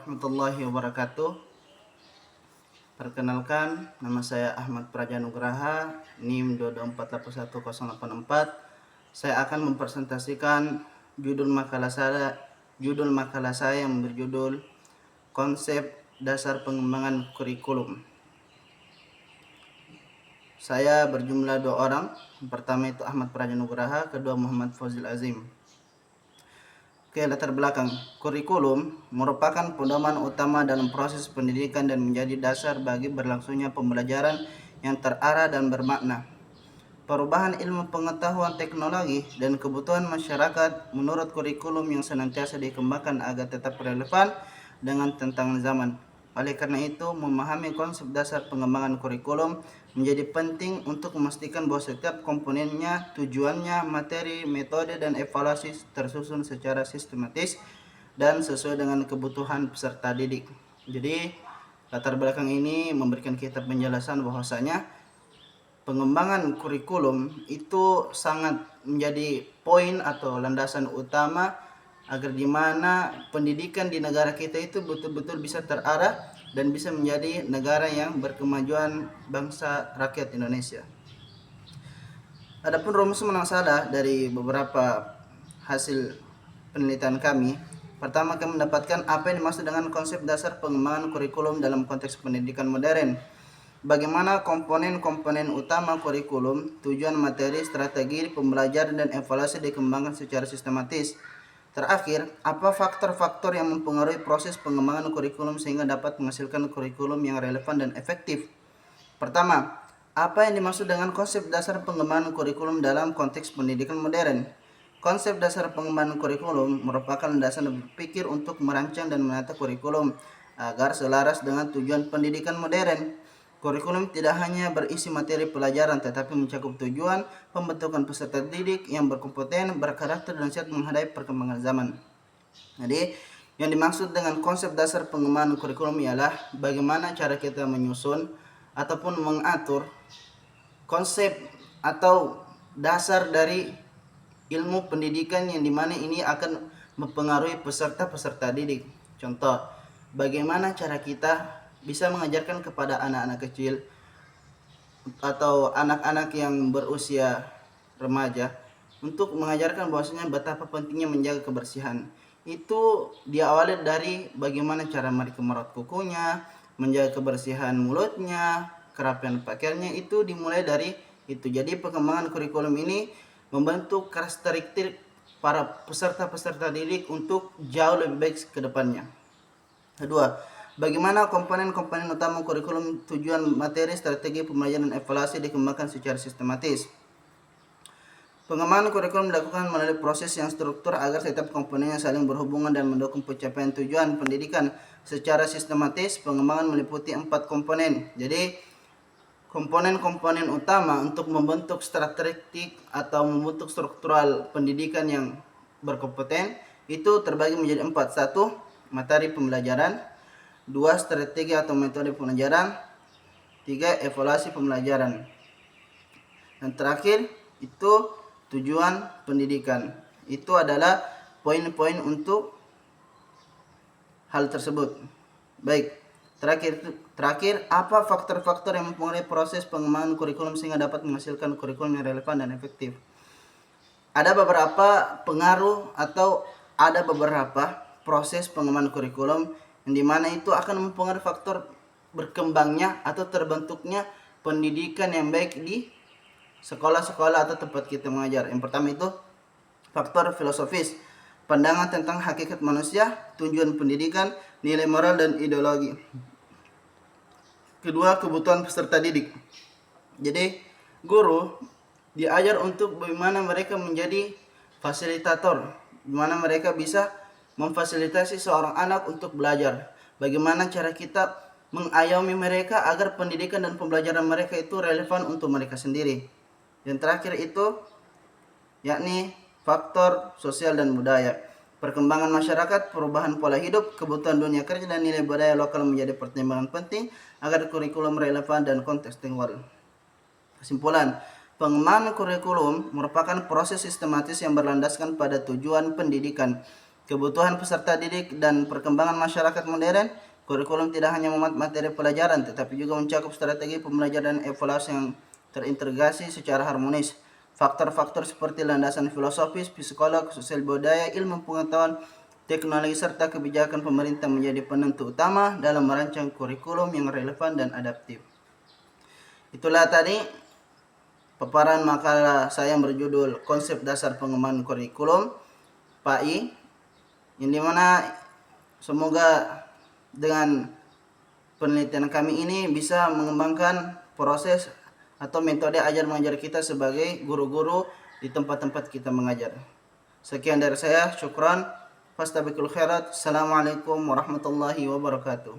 warahmatullahi wabarakatuh. Perkenalkan, nama saya Ahmad Praja Nugraha, NIM 224810864. Saya akan mempresentasikan judul makalah saya yang berjudul Konsep Dasar Pengembangan Kurikulum. Saya berjumlah 2 orang. Yang pertama itu Ahmad Praja Nugraha, kedua Muhammad Fazil Azim. Oke, latar belakang. Kurikulum merupakan pedoman utama dalam proses pendidikan dan menjadi dasar bagi berlangsungnya pembelajaran yang terarah dan bermakna. Perubahan ilmu pengetahuan teknologi dan kebutuhan masyarakat menurut kurikulum yang senantiasa dikembangkan agar tetap relevan dengan tantangan zaman. Oleh karena itu, memahami konsep dasar pengembangan kurikulum menjadi penting untuk memastikan bahwa setiap komponennya, tujuannya, materi, metode, dan evaluasi tersusun secara sistematis dan sesuai dengan kebutuhan peserta didik. Jadi, latar belakang ini memberikan kita penjelasan bahwasanya pengembangan kurikulum itu sangat menjadi poin atau landasan utama agar di mana pendidikan di negara kita itu betul-betul bisa terarah dan bisa menjadi negara yang berkemajuan bangsa rakyat Indonesia. Adapun rumus menang dari beberapa hasil penelitian kami, pertama kami mendapatkan apa yang dimaksud dengan konsep dasar pengembangan kurikulum dalam konteks pendidikan modern. Bagaimana komponen-komponen utama kurikulum, tujuan materi, strategi pembelajaran, dan evaluasi dikembangkan secara sistematis. Terakhir, apa faktor-faktor yang mempengaruhi proses pengembangan kurikulum sehingga dapat menghasilkan kurikulum yang relevan dan efektif? Pertama, apa yang dimaksud dengan konsep dasar pengembangan kurikulum dalam konteks pendidikan modern? Konsep dasar pengembangan kurikulum merupakan landasan berpikir untuk merancang dan menata kurikulum agar selaras dengan tujuan pendidikan modern. Kurikulum tidak hanya berisi materi pelajaran tetapi mencakup tujuan pembentukan peserta didik yang berkompeten, berkarakter, dan siap menghadapi perkembangan zaman. Jadi, yang dimaksud dengan konsep dasar pengembangan kurikulum ialah bagaimana cara kita menyusun ataupun mengatur konsep atau dasar dari ilmu pendidikan yang dimana ini akan mempengaruhi peserta-peserta didik. Contoh, bagaimana cara kita bisa mengajarkan kepada anak-anak kecil atau anak-anak yang berusia remaja untuk mengajarkan bahwasanya betapa pentingnya menjaga kebersihan. Itu diawali dari bagaimana cara mereka merawat kukunya, menjaga kebersihan mulutnya, kerapian pakaiannya, itu dimulai dari itu. Jadi pengembangan kurikulum ini membentuk karakteristik para peserta-peserta didik untuk jauh lebih baik ke depannya. Kedua, bagaimana komponen-komponen utama kurikulum, tujuan materi, strategi pembelajaran, dan evaluasi dikembangkan secara sistematis. Pengembangan kurikulum dilakukan melalui proses yang struktur agar setiap komponennya saling berhubungan dan mendukung pencapaian tujuan pendidikan secara sistematis. Pengembangan meliputi 4 komponen. Jadi, komponen-komponen utama untuk membentuk strategik atau membentuk struktural pendidikan yang berkompeten itu terbagi menjadi 4. 1. Materi pembelajaran. 2. Strategi atau metode pembelajaran. 3. Evaluasi pembelajaran. Dan terakhir itu tujuan pendidikan. Itu adalah poin-poin untuk hal tersebut. Baik, terakhir apa faktor-faktor yang mempengaruhi proses pengembangan kurikulum sehingga dapat menghasilkan kurikulum yang relevan dan efektif? Ada beberapa pengaruh atau ada beberapa proses pengembangan kurikulum yang dimana itu akan mempengaruhi faktor berkembangnya atau terbentuknya pendidikan yang baik di sekolah-sekolah atau tempat kita mengajar. Yang pertama itu faktor filosofis, pandangan tentang hakikat manusia, tujuan pendidikan, nilai moral, dan ideologi. Kedua, kebutuhan peserta didik. Jadi, guru diajar untuk bagaimana mereka menjadi fasilitator, bagaimana mereka bisa memfasilitasi seorang anak untuk belajar. Bagaimana cara kita mengayomi mereka agar pendidikan dan pembelajaran mereka itu relevan untuk mereka sendiri. Yang terakhir itu yakni faktor sosial dan budaya. Perkembangan masyarakat, perubahan pola hidup, kebutuhan dunia kerja, dan nilai budaya lokal menjadi pertimbangan penting agar kurikulum relevan dan kontekstual. Kesimpulan, pengembangan kurikulum merupakan proses sistematis yang berlandaskan pada tujuan pendidikan, kebutuhan peserta didik dan perkembangan masyarakat modern. Kurikulum tidak hanya memuat materi pelajaran, tetapi juga mencakup strategi pembelajaran dan evaluasi yang terintegrasi secara harmonis. Faktor-faktor seperti landasan filosofis, psikolog, sosial budaya, ilmu pengetahuan, teknologi, serta kebijakan pemerintah menjadi penentu utama dalam merancang kurikulum yang relevan dan adaptif. Itulah tadi paparan makalah saya yang berjudul Konsep Dasar Pengembangan Kurikulum PAI, yang dimana semoga dengan penelitian kami ini bisa mengembangkan proses atau metode ajar mengajar kita sebagai guru-guru di tempat-tempat kita mengajar. Sekian dari saya, syukran. Fastabiqul khairat. Assalamualaikum warahmatullahi wabarakatuh.